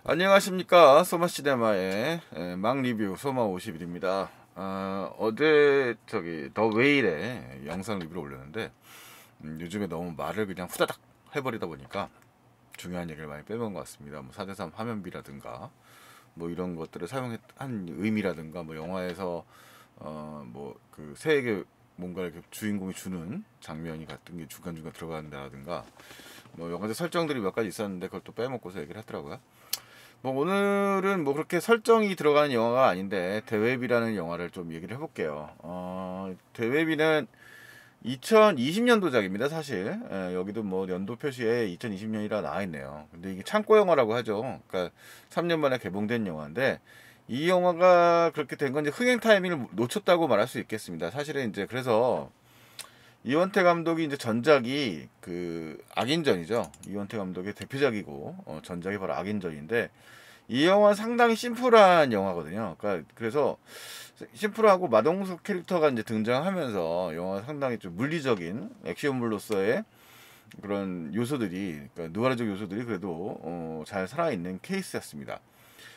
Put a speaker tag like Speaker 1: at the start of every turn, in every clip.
Speaker 1: 안녕하십니까. 소마시네마의 막 리뷰 소마 50일입니다. 어제 더 웨일에 영상 리뷰를 올렸는데 요즘에 너무 말을 그냥 후다닥 해버리다 보니까 중요한 얘기를 많이 빼먹은 것 같습니다. 뭐 4대3 화면비라든가 뭐 이런 것들을 사용한 의미라든가 뭐 영화에서 뭐 그 새에게 뭔가 이렇게 주인공이 주는 장면이 같은 게 중간중간 들어간다든가 뭐 여러 가지 설정들이 몇 가지 있었는데 그걸 또 빼먹고서 얘기를 했더라고요. 뭐 오늘은 뭐 그렇게 설정이 들어가는 영화가 아닌데 대회비라는 영화를 좀 얘기를 해볼게요. 대회비는 2020년도작입니다, 사실. 여기도 뭐 연도 표시에 2020년이라 나와 있네요. 근데 이게 창고 영화라고 하죠. 그러니까 3년 만에 개봉된 영화인데 이 영화가 그렇게 된 건 이제 흥행 타이밍을 놓쳤다고 말할 수 있겠습니다. 사실은 이제 그래서 이원태 감독이 이제 전작이 그 악인전이죠. 이원태 감독의 대표작이고 전작이 바로 악인전인데 이 영화는 상당히 심플한 영화거든요. 그러니까 그래서 심플하고 마동석 캐릭터가 이제 등장하면서 영화가 상당히 좀 물리적인 액션물로서의 그런 요소들이, 그러니까 누아르적 요소들이 그래도 잘 살아있는 케이스였습니다.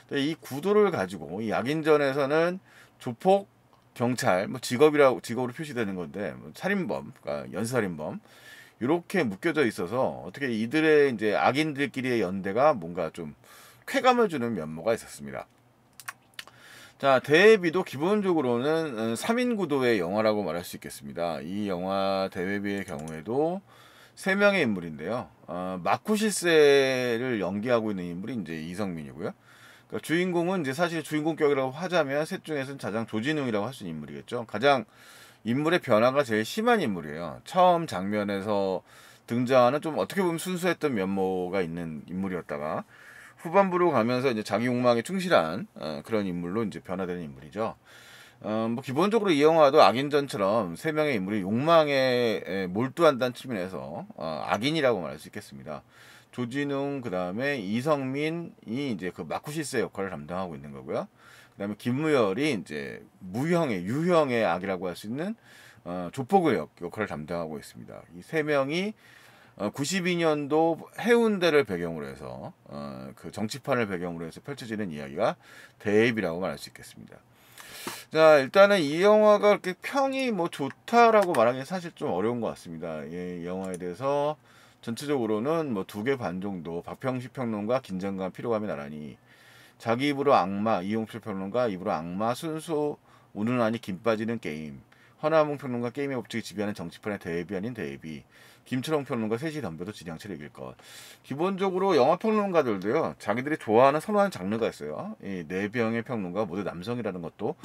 Speaker 1: 근데 이 구도를 가지고 이 악인전에서는 조폭, 경찰, 뭐 직업으로 표시되는 건데 뭐 살인범, 그러니까 연쇄살인범 이렇게 묶여져 있어서 어떻게 이들의 이제 악인들끼리의 연대가 뭔가 좀 쾌감을 주는 면모가 있었습니다. 자, 대회비도 기본적으로는 3인 구도의 영화라고 말할 수 있겠습니다. 이 영화 대회비의 경우에도 3명의 인물인데요. 마쿠 실세를 연기하고 있는 인물이 이제 이성민이고요. 그러니까 주인공은 이제 사실 주인공격이라고 하자면 셋 중에서는 가장 조진웅이라고 할 수 있는 인물이겠죠. 가장 인물의 변화가 제일 심한 인물이에요. 처음 장면에서 등장하는 좀 어떻게 보면 순수했던 면모가 있는 인물이었다가 후반부로 가면서 이제 자기 욕망에 충실한 그런 인물로 이제 변화되는 인물이죠. 뭐 기본적으로 이 영화도 악인전처럼 세 명의 인물이 욕망에 몰두한다는 측면에서 악인이라고 말할 수 있겠습니다. 조진웅 그다음에 이성민이 이제 그 마쿠시스의 역할을 담당하고 있는 거고요. 그다음에 김무열이 이제 유형의 악이라고 할 수 있는 조폭의 역할을 담당하고 있습니다. 이 세 명이 92년도 해운대를 배경으로 해서 그 정치판을 배경으로 해서 펼쳐지는 이야기가 대입이라고 말할 수 있겠습니다. 자, 일단은 이 영화가 그렇게 평이 뭐 좋다라고 말하기 사실 좀 어려운 것 같습니다. 이 영화에 대해서 전체적으로는 뭐 2개 반 정도 박평식 평론가 긴장감 피로감이 나란히 자기 입으로 악마 이용필 평론가 입으로 악마 순수 우는 아니 김 빠지는 게임 허나몽 평론가 게임의 법칙이 지배하는 정치판의 대비 아닌 대비 김철홍 평론가 셋이 덤벼도 진양치를 이길 것. 기본적으로 영화 평론가들도요 자기들이 좋아하는 선호하는 장르가 있어요. 이 4명의 평론가 모두 남성이라는 것도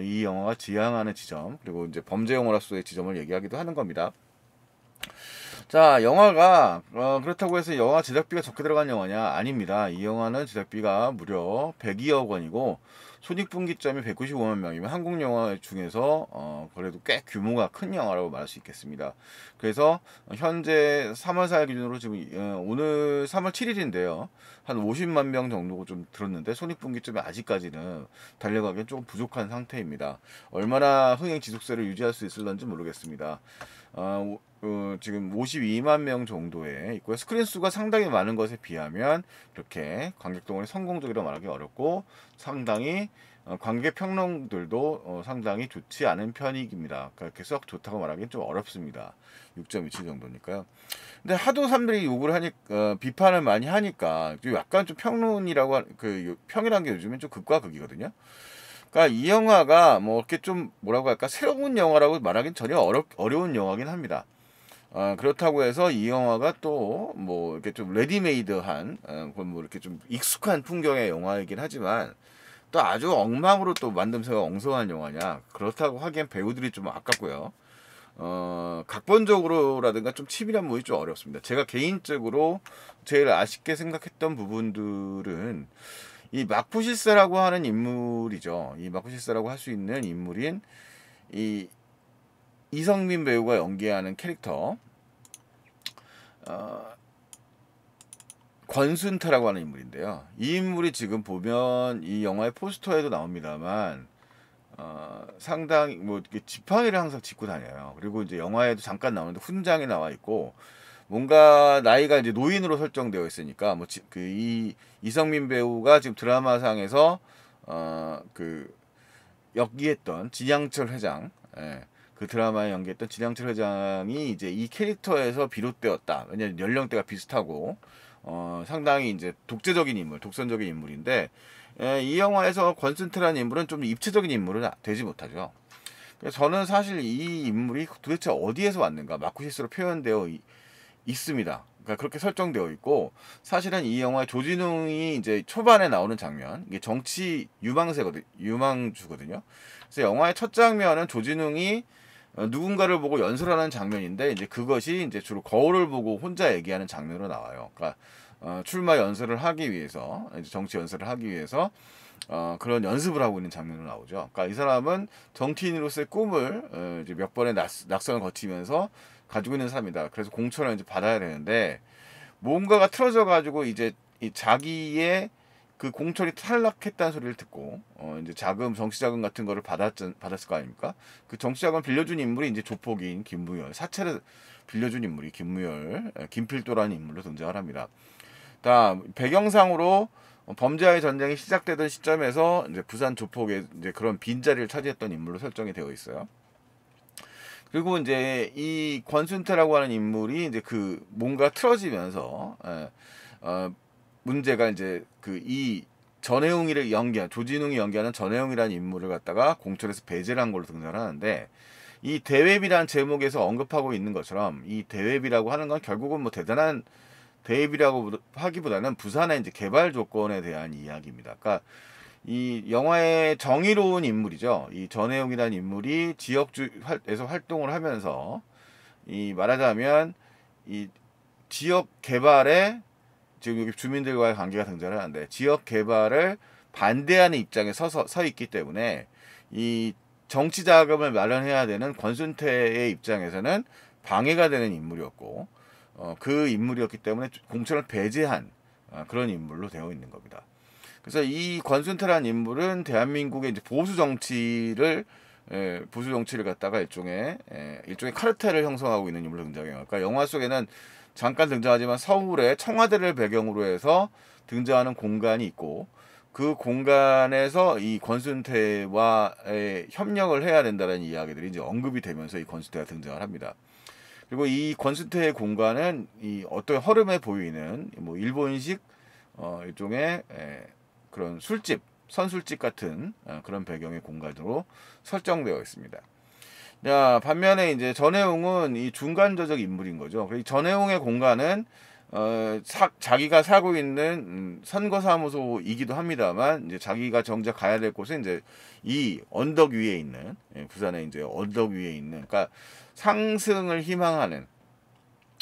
Speaker 1: 이 영화가 지향하는 지점 그리고 이제 범죄 영화로서의 지점을 얘기하기도 하는 겁니다. 자, 영화가 그렇다고 해서 영화 제작비가 적게 들어간 영화냐? 아닙니다. 이 영화는 제작비가 무려 102억 원이고 손익분기점이 195만 명이면 한국 영화 중에서 그래도 꽤 규모가 큰 영화라고 말할 수 있겠습니다. 그래서 현재 3월 4일 기준으로 지금 오늘 3월 7일인데요. 한 50만 명 정도 좀 들었는데 손익분기점이 아직까지는 달려가기엔 조금 부족한 상태입니다. 얼마나 흥행 지속세를 유지할 수 있을런지 모르겠습니다. 지금 52만 명 정도에 있고요. 스크린 수가 상당히 많은 것에 비하면 이렇게 관객 동원이 성공적이라고 말하기 어렵고 상당히 관객 평론들도 상당히 좋지 않은 편익입니다. 그렇게 썩 좋다고 말하기는 좀 어렵습니다. 6.27 정도니까요. 근데 하도 사람들이 욕을 하니까 비판을 많이 하니까 약간 좀 평이라는 게 요즘엔 좀 극과 극이거든요. 그러니까 이 영화가 뭐 이렇게 좀 뭐라고 할까 새로운 영화라고 말하기는 전혀 어려운 영화긴 합니다. 그렇다고 해서 이 영화가 또 뭐 이렇게 좀 레디메이드한 뭐 이렇게 좀 익숙한 풍경의 영화이긴 하지만 또 아주 엉망으로 또 만듦새가 엉성한 영화냐 그렇다고 하기엔 배우들이 좀 아깝고요. 각본적으로라든가 좀 치밀한 부분이 좀 어렵습니다. 제가 개인적으로 제일 아쉽게 생각했던 부분들은 이 마쿠시스라고 하는 인물이죠. 이 마쿠시스라고 할 수 있는 인물인 이 이성민 배우가 연기하는 캐릭터 어, 권순태라고 하는 인물인데요. 이 인물이 지금 보면 이 영화의 포스터에도 나옵니다만 상당히 뭐 이렇게 지팡이를 항상 짚고 다녀요. 그리고 이제 영화에도 잠깐 나오는데 훈장이 나와 있고 뭔가 나이가 이제 노인으로 설정되어 있으니까 뭐 그 이성민 배우가 지금 드라마상에서 그 연기했던 진양철 회장, 예, 그 드라마에 연기했던 진양철 회장이 이제 이 캐릭터에서 비롯되었다. 왜냐면 연령대가 비슷하고 상당히 이제 독재적인 인물, 독선적인 인물인데 이 영화에서 권순태라는 인물은 좀 입체적인 인물은 되지 못하죠. 그래서 저는 사실 이 인물이 도대체 어디에서 왔는가 마쿠시스로 표현되어 있습니다. 그러니까 그렇게 설정되어 있고 사실은 이 영화의 조진웅이 이제 초반에 나오는 장면 이게 정치 유망주거든요. 그래서 영화의 첫 장면은 조진웅이 누군가를 보고 연설하는 장면인데 이제 그것이 이제 주로 거울을 보고 혼자 얘기하는 장면으로 나와요. 그러니까 출마 연설을 하기 위해서 이제 정치 연설을 하기 위해서 그런 연습을 하고 있는 장면으로 나오죠. 그러니까 이 사람은 정치인으로서의 꿈을 이제 몇 번의 낙선을 거치면서 가지고 있는 사람이다. 그래서 공천을 이제 받아야 되는데 뭔가가 틀어져 가지고 이제 이 자기의 그 공천이 탈락했다는 소리를 듣고 이제 정치 자금 같은 거를 받았을 거 아닙니까? 그 정치 자금 빌려준 인물이 이제 조폭인 김무열, 사채를 빌려준 인물이 김필도라는 인물로 등장을 합니다. 다음 배경상으로 범죄와의 전쟁이 시작되던 시점에서 이제 부산 조폭의 이제 그런 빈자리를 차지했던 인물로 설정이 되어 있어요. 그리고 이제 이 권순태라고 하는 인물이 이제 그 뭔가 틀어지면서 문제가 이제 그 이 전혜웅이를 연기한 조진웅이 연기하는 전혜웅이라는 인물을 갖다가 공천에서 배제를 한 걸로 등장을 하는데 이 대웹이라는 제목에서 언급하고 있는 것처럼 이 대웹이라고 하는 건 결국은 뭐 대단한 대입이라고 하기보다는 부산의 이제 개발 조건에 대한 이야기입니다. 그러니까 이 영화의 정의로운 인물이죠. 이 전혜용이라는 인물이 지역에서 활동을 하면서 이 말하자면 이 지역 개발에 지금 여기 주민들과의 관계가 등장을 하는데 지역 개발을 반대하는 입장에 서 있기 때문에 이 정치 자금을 마련해야 되는 권순태의 입장에서는 방해가 되는 인물이었고 그 인물이었기 때문에 공천을 배제한 그런 인물로 되어 있는 겁니다. 그래서 이 권순태라는 인물은 대한민국의 이제 보수 정치를 갖다가 일종의 카르텔을 형성하고 있는 인물로 등장해요. 그러니까 영화 속에는 잠깐 등장하지만 서울의 청와대를 배경으로 해서 등장하는 공간이 있고 그 공간에서 이 권순태와의 협력을 해야 된다는 이야기들이 이제 언급이 되면서 이 권순태가 등장을 합니다. 그리고 이 권순태의 공간은 이 어떤 허름해 보이는 뭐 일본식 일종의 그런 선술집 같은 그런 배경의 공간으로 설정되어 있습니다. 자, 반면에 이제 전혜웅은 이 중간저적 인물인 거죠. 이 전혜웅의 공간은 자기가 살고 있는 선거사무소이기도 합니다만 이제 자기가 정작 가야 될 곳은 이제 이 언덕 위에 있는 부산의 이제 언덕 위에 있는 그러니까 상승을 희망하는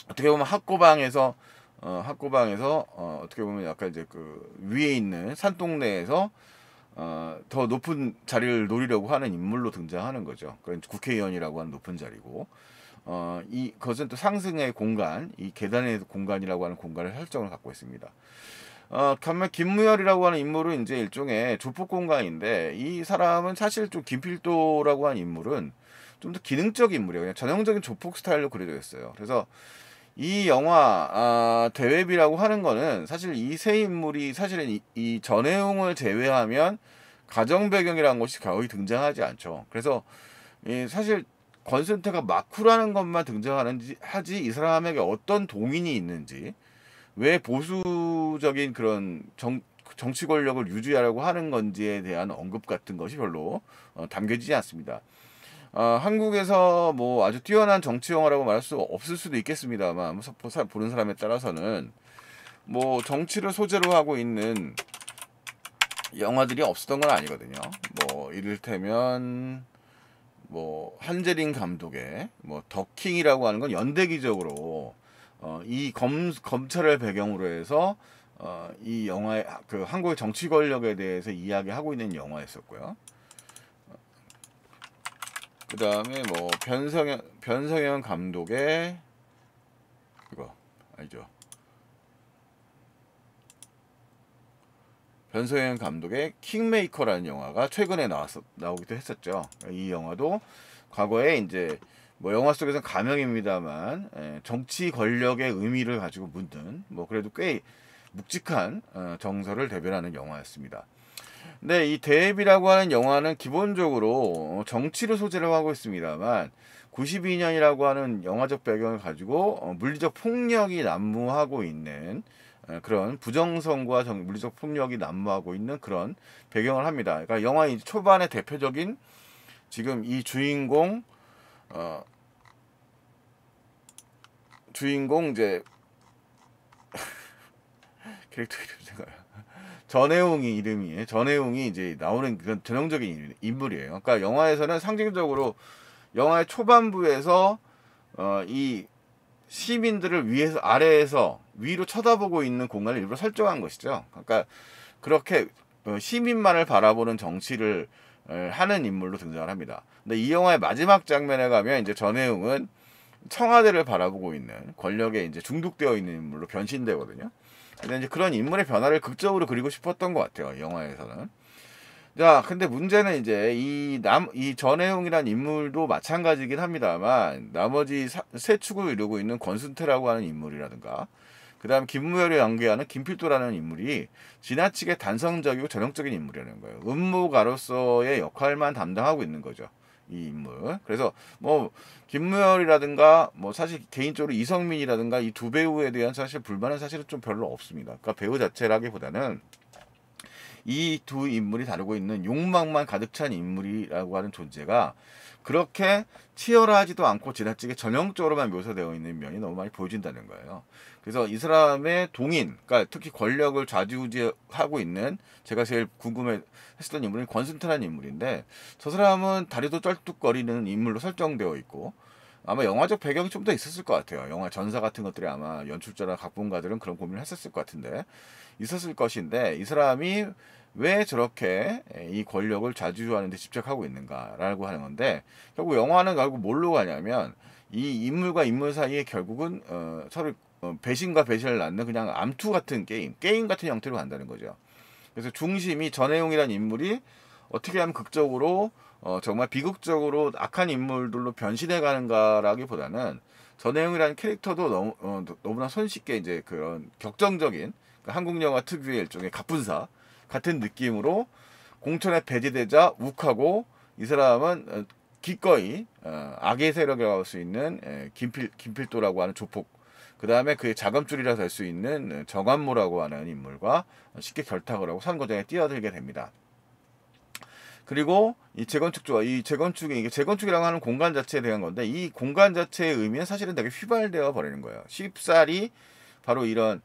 Speaker 1: 어떻게 보면 학고방에서 어떻게 보면 약간 이제 그 위에 있는 산동네에서 더 높은 자리를 노리려고 하는 인물로 등장하는 거죠. 그러니까 국회의원이라고 하는 높은 자리고 그것은 또 상승의 공간, 이 계단의 공간이라고 하는 공간을 설정을 갖고 있습니다. 반면 김무열이라고 하는 인물은 이제 일종의 조폭 공간인데 이 사람은 사실 좀 김필도라고 하는 인물은 좀 더 기능적인 인물이에요. 그냥 전형적인 조폭 스타일로 그려져 있어요. 그래서 이 영화 대웹이라고 하는 거는 사실 이 세 인물이 사실은 이 전혜웅을 제외하면 가정 배경이라는 것이 거의 등장하지 않죠. 그래서 사실 권순태가 마쿠라는 것만 등장하는지 하지 이 사람에게 어떤 동인이 있는지 왜 보수적인 그런 정치 권력을 유지하려고 하는 건지에 대한 언급 같은 것이 별로 담겨지지 않습니다. 한국에서 뭐 아주 뛰어난 정치 영화라고 말할 수 없을 수도 있겠습니다만 보는 사람에 따라서는 뭐 정치를 소재로 하고 있는 영화들이 없었던 건 아니거든요. 뭐 이를테면 뭐 한재린 감독의 뭐 더킹이라고 하는 건 연대기적으로 이 검찰을 배경으로 해서 이 영화의 그 한국의 정치 권력에 대해서 이야기하고 있는 영화였었고요. 그 다음에 뭐 변성현 감독의 이거 아니죠. 변성현 감독의 킹메이커라는 영화가 최근에 나오기도 했었죠. 이 영화도 과거에 이제 뭐 영화 속에서는 가명입니다만 정치 권력의 의미를 가지고 묻는 뭐 그래도 꽤 묵직한 정서를 대변하는 영화였습니다. 근데 이 대비라고 하는 영화는 기본적으로 정치를 소재로 하고 있습니다만 92년이라고 하는 영화적 배경을 가지고 물리적 폭력이 난무하고 있는 그런 부정선과 물리적 폭력이 난무하고 있는 그런 배경을 합니다. 그러니까 영화 초반의 대표적인 지금 이 어, 주인공 이제 캐릭터 이름 생각나. 전혜웅이 이제 나오는 그런 전형적인 인물이에요. 그러니까 영화에서는 상징적으로 영화의 초반부에서 이 시민들을 위에서 아래에서 위로 쳐다보고 있는 공간을 일부러 설정한 것이죠. 그러니까 그렇게 시민만을 바라보는 정치를 하는 인물로 등장을 합니다. 근데 이 영화의 마지막 장면에 가면 이제 전혜웅은 청와대를 바라보고 있는 권력에 이제 중독되어 있는 인물로 변신되거든요. 근데 이제 그런 인물의 변화를 극적으로 그리고 싶었던 것 같아요, 영화에서는. 자, 근데 문제는 이제 이 전혜웅이란 인물도 마찬가지긴 합니다만, 나머지 세 축을 이루고 있는 권순태라고 하는 인물이라든가, 그 다음 김무열이 연기하는 김필도라는 인물이 지나치게 단성적이고 전형적인 인물이라는 거예요. 음모가로서의 역할만 담당하고 있는 거죠. 이 인물. 그래서 뭐 김무열이라든가 뭐 사실 개인적으로 이성민이라든가 이 두 배우에 대한 사실 불만은 사실은 좀 별로 없습니다. 그러니까 배우 자체라기보다는 이 두 인물이 다루고 있는 욕망만 가득 찬 인물이라고 하는 존재가 그렇게 치열하지도 않고 지나치게 전형적으로만 묘사되어 있는 면이 너무 많이 보여진다는 거예요. 그래서 이 사람의 동인, 그러니까 특히 권력을 좌지우지하고 있는 제가 제일 궁금해 했었던 인물은 권순태라는 인물인데 저 사람은 다리도 쩔뚝거리는 인물로 설정되어 있고 아마 영화적 배경이 좀 더 있었을 것 같아요. 영화 전사 같은 것들이 아마 연출자나 각본가들은 그런 고민을 했었을 것 같은데 있었을 것인데 이 사람이 왜 저렇게 이 권력을 좌지우지하는 데 집착하고 있는가라고 하는 건데 결국 영화는 결국 뭘로 가냐면 이 인물과 인물 사이에 결국은 서로 배신과 배신을 낳는 그냥 암투 같은 게임 같은 형태로 간다는 거죠. 그래서 중심이 전혜용이라는 인물이 어떻게 하면 극적으로 정말 비극적으로 악한 인물들로 변신해 가는가라기보다는 전혜용이라는 캐릭터도 너무나 손쉽게 이제 그런 격정적인 그러니까 한국 영화 특유의 일종의 갑분사 같은 느낌으로 공천에 배제되자 욱하고 이 사람은 기꺼이 악의 세력이라고 할 수 있는 김필도라고 하는 조폭 그 다음에 그의 자금줄이라 될 수 있는 정한모라고 하는 인물과 쉽게 결탁을 하고 선거장에 뛰어들게 됩니다. 그리고 이 재건축이 이게 재건축이라고 하는 공간 자체에 대한 건데 이 공간 자체의 의미는 사실은 되게 휘발되어 버리는 거예요. 쉽사리 바로 이런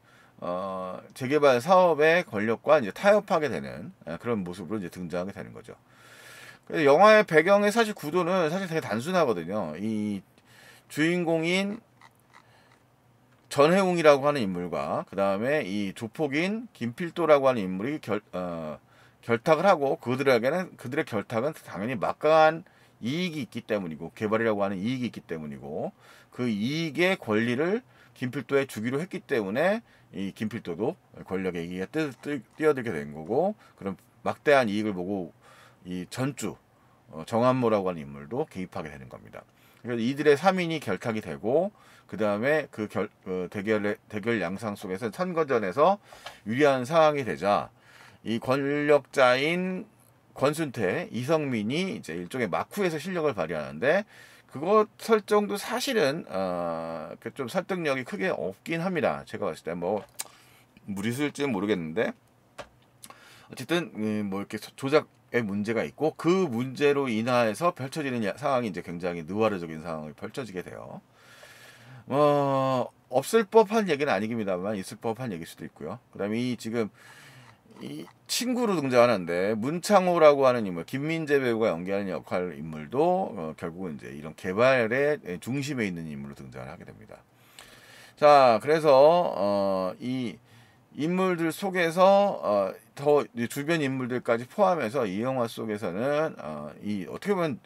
Speaker 1: 재개발 사업의 권력과 이제 타협하게 되는 그런 모습으로 이제 등장하게 되는 거죠. 그래서 영화의 배경의 사실 구도는 사실 되게 단순하거든요. 이 주인공인 전혜웅이라고 하는 인물과 그 다음에 이 조폭인 김필도라고 하는 인물이 결탁을 하고 그들의 결탁은 당연히 막강한 이익이 있기 때문이고 개발이라고 하는 이익이 있기 때문이고 그 이익의 권리를 김필도에 주기로 했기 때문에 이 김필도도 권력의 이익에 뛰어들게 된 거고 그런 막대한 이익을 보고 이 전주 정한모라고 하는 인물도 개입하게 되는 겁니다. 그래서 이들의 3인이 결탁이 되고 그 다음에 대결 양상 속에서 선거전에서 유리한 상황이 되자 이 권력자인 권순태, 이성민이 이제 일종의 마쿠에서 실력을 발휘하는데 그것 설정도 사실은 좀 설득력이 크게 없긴 합니다. 제가 봤을 때 뭐 무리수일지는 모르겠는데 어쨌든 뭐 이렇게 조작의 문제가 있고 그 문제로 인하여서 펼쳐지는 상황이 이제 굉장히 느와르적인 상황이 펼쳐지게 돼요. 없을 법한 얘기는 아니기입니다만 있을 법한 얘기일 수도 있고요. 그다음에 이 친구로 등장하는데 문창호라고 하는 인물, 김민재 배우가 연기하는 역할 인물도 결국은 이제 이런 개발의 중심에 있는 인물로 등장을 하게 됩니다. 자, 그래서 이 인물들 속에서 더 주변 인물들까지 포함해서 이 영화 속에서는 이 어떻게 보면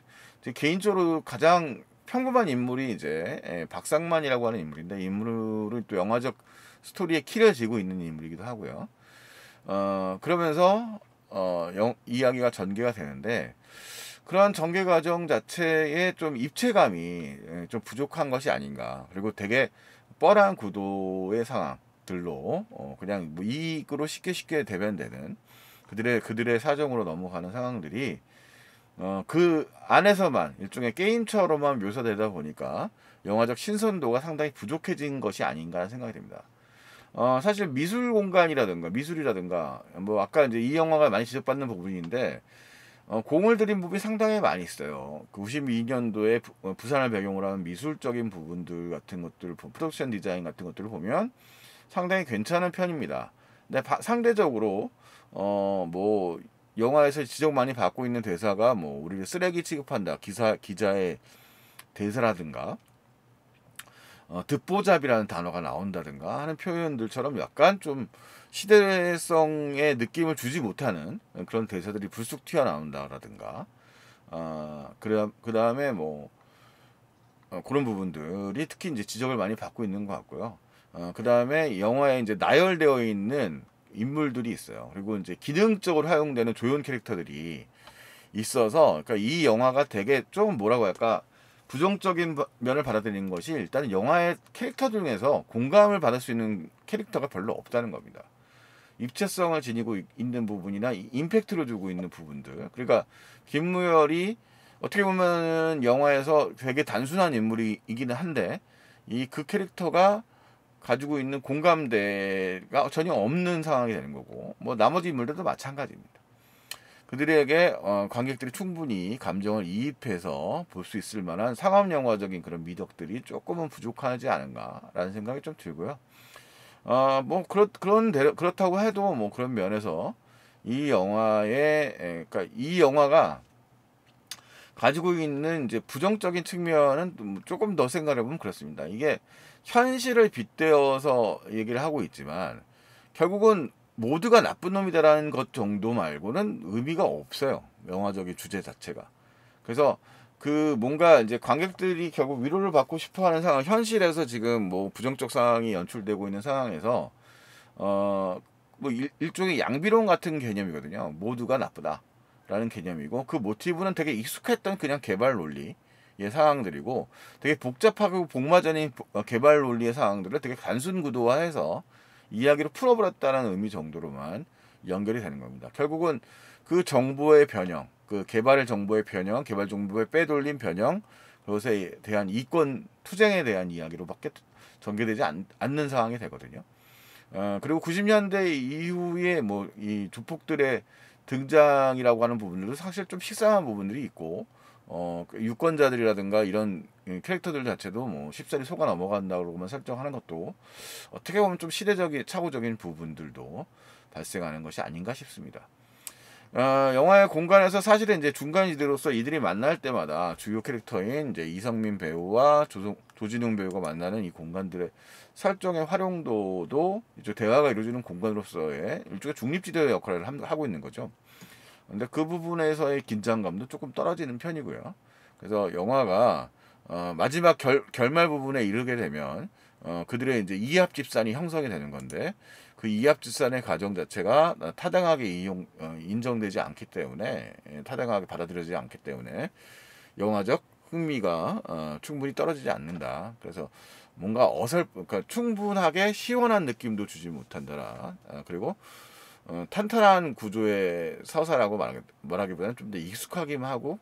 Speaker 1: 개인적으로 가장 평범한 인물이 이제 박상만이라고 하는 인물인데 이 인물은 또 영화적 스토리에 키를 쥐고 있는 인물이기도 하고요. 그러면서 이야기가 전개가 되는데 그러한 전개 과정 자체에 좀 입체감이 좀 부족한 것이 아닌가. 그리고 되게 뻔한 구도의 상황들로 그냥 뭐 이익으로 쉽게 대변되는 그들의 사정으로 넘어가는 상황들이 그 안에서만 일종의 게임처럼만 묘사되다 보니까 영화적 신선도가 상당히 부족해진 것이 아닌가 생각이 됩니다. 사실 미술 공간이라든가 미술이라든가 뭐 아까 이제 이 영화가 많이 지적받는 부분인데 공을 들인 부분이 상당히 많이 있어요. 92년도에 부산을 배경으로 하는 미술적인 부분들 같은 것들, 프로덕션 디자인 같은 것들을 보면 상당히 괜찮은 편입니다. 근데 상대적으로 뭐 영화에서 지적 많이 받고 있는 대사가 뭐 우리를 쓰레기 취급한다 기자의 대사라든가 듣보잡이라는 단어가 나온다든가 하는 표현들처럼 약간 좀 시대성의 느낌을 주지 못하는 그런 대사들이 불쑥 튀어나온다라든가 그 다음에 뭐 그런 부분들이 특히 이제 지적을 많이 받고 있는 것 같고요. 그 다음에 영화에 이제 나열되어 있는 인물들이 있어요. 그리고 이제 기능적으로 사용되는 조연 캐릭터들이 있어서, 그러니까 이 영화가 되게 좀 뭐라고 할까, 부정적인 면을 받아들이는 것이 일단 영화의 캐릭터 중에서 공감을 받을 수 있는 캐릭터가 별로 없다는 겁니다. 입체성을 지니고 있는 부분이나 임팩트를 주고 있는 부분들. 그러니까 김무열이 어떻게 보면 영화에서 되게 단순한 인물이기는 한데 이 그 캐릭터가 가지고 있는 공감대가 전혀 없는 상황이 되는 거고, 뭐 나머지 인물들도 마찬가지입니다. 그들에게 관객들이 충분히 감정을 이입해서 볼 수 있을 만한 상업 영화적인 그런 미덕들이 조금은 부족하지 않은가라는 생각이 좀 들고요. 뭐 그렇다고 해도 뭐 그런 면에서 이 영화의 그러니까 이 영화가 가지고 있는 이제 부정적인 측면은 조금 더 생각해 보면 그렇습니다. 이게 현실을 빗대어서 얘기를 하고 있지만 결국은 모두가 나쁜 놈이다라는 것 정도 말고는 의미가 없어요. 영화적인 주제 자체가. 그래서 그 뭔가 이제 관객들이 결국 위로를 받고 싶어 하는 상황, 현실에서 지금 뭐 부정적 상황이 연출되고 있는 상황에서 뭐 일종의 양비론 같은 개념이거든요. 모두가 나쁘다라는 개념이고, 그 모티브는 되게 익숙했던 그냥 개발 논리의 상황들이고, 되게 복잡하고 복마전인 개발 논리의 상황들을 되게 단순 구도화해서 이야기로 풀어버렸다는 의미 정도로만 연결이 되는 겁니다. 결국은 그 정보의 변형, 그 개발 정보의 변형, 개발 정보의 빼돌림 변형, 그것에 대한 이권 투쟁에 대한 이야기로밖에 전개되지 않는 상황이 되거든요. 그리고 90년대 이후에 뭐 이 조폭들의 등장이라고 하는 부분들도 사실 좀 식상한 부분들이 있고, 그 유권자들이라든가 이런 캐릭터들 자체도 뭐 쉽사리 속아 넘어간다고만 설정하는 것도 어떻게 보면 좀 시대적인 착오적인 부분들도 발생하는 것이 아닌가 싶습니다. 영화의 공간에서 사실은 이제 중간지대로서 이들이 만날 때마다 주요 캐릭터인 이제 이성민 배우와 조진웅 배우가 만나는 이 공간들의 설정의 활용도도 이제 대화가 이루어지는 공간으로서의 일종의 중립지대 역할을 하고 있는 거죠. 근데 그 부분에서의 긴장감도 조금 떨어지는 편이고요. 그래서 영화가 마지막 결말 부분에 이르게 되면 그들의 이제 이합집산이 형성이 되는 건데, 그 이합집산의 과정 자체가 타당하게 인정되지 않기 때문에, 타당하게 받아들여지지 않기 때문에 영화적 흥미가 충분히 떨어지지 않는다. 그래서 뭔가 그러니까 충분하게 시원한 느낌도 주지 못한다. 그리고 탄탄한 구조의 서사라고 말하기보다는 좀 더 익숙하기만 하고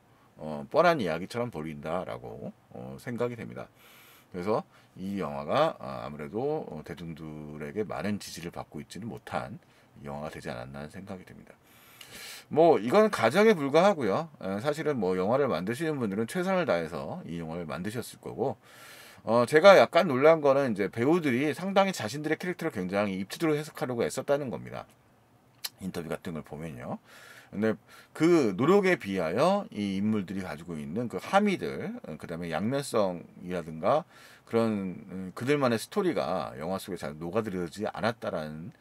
Speaker 1: 뻔한 이야기처럼 보인다라고 생각이 됩니다. 그래서 이 영화가 아무래도 대중들에게 많은 지지를 받고 있지는 못한 영화가 되지 않았나 하는 생각이 듭니다. 뭐 이건 가정에 불과하고요. 사실은 뭐 영화를 만드시는 분들은 최선을 다해서 이 영화를 만드셨을 거고, 제가 약간 놀란 거는 이제 배우들이 상당히 자신들의 캐릭터를 굉장히 입체적으로 해석하려고 애썼다는 겁니다. 인터뷰 같은 걸 보면요. 근데 그 노력에 비하여 이 인물들이 가지고 있는 그 함의들, 그다음에 양면성이라든가 그런 그들만의 스토리가 영화 속에 잘 녹아들어지지 않았다라는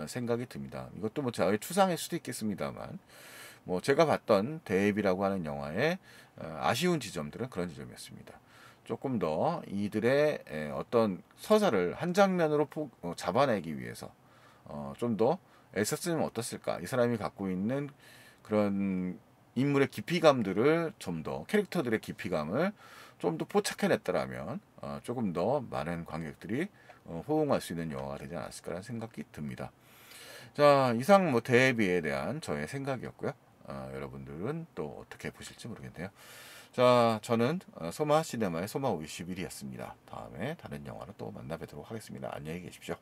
Speaker 1: 생각이 듭니다. 이것도 뭐 저의 추상일 수도 있겠습니다만, 뭐 제가 봤던 대입이라고 하는 영화의 아쉬운 지점들은 그런 지점이었습니다. 조금 더 이들의 어떤 서사를 한 장면으로 잡아내기 위해서 좀 더 애썼으면 어떻을까? 이 사람이 갖고 있는 그런 인물의 깊이감들을 좀 더 캐릭터들의 깊이감을 좀 더 포착해냈더라면 조금 더 많은 관객들이 호응할 수 있는 영화가 되지 않았을까라는 생각이 듭니다. 자, 이상 뭐 데뷔에 대한 저의 생각이었고요. 여러분들은 또 어떻게 보실지 모르겠네요. 자, 저는 소마 시네마의 소마 51이었습니다. 다음에 다른 영화로 또 만나 뵙도록 하겠습니다. 안녕히 계십시오.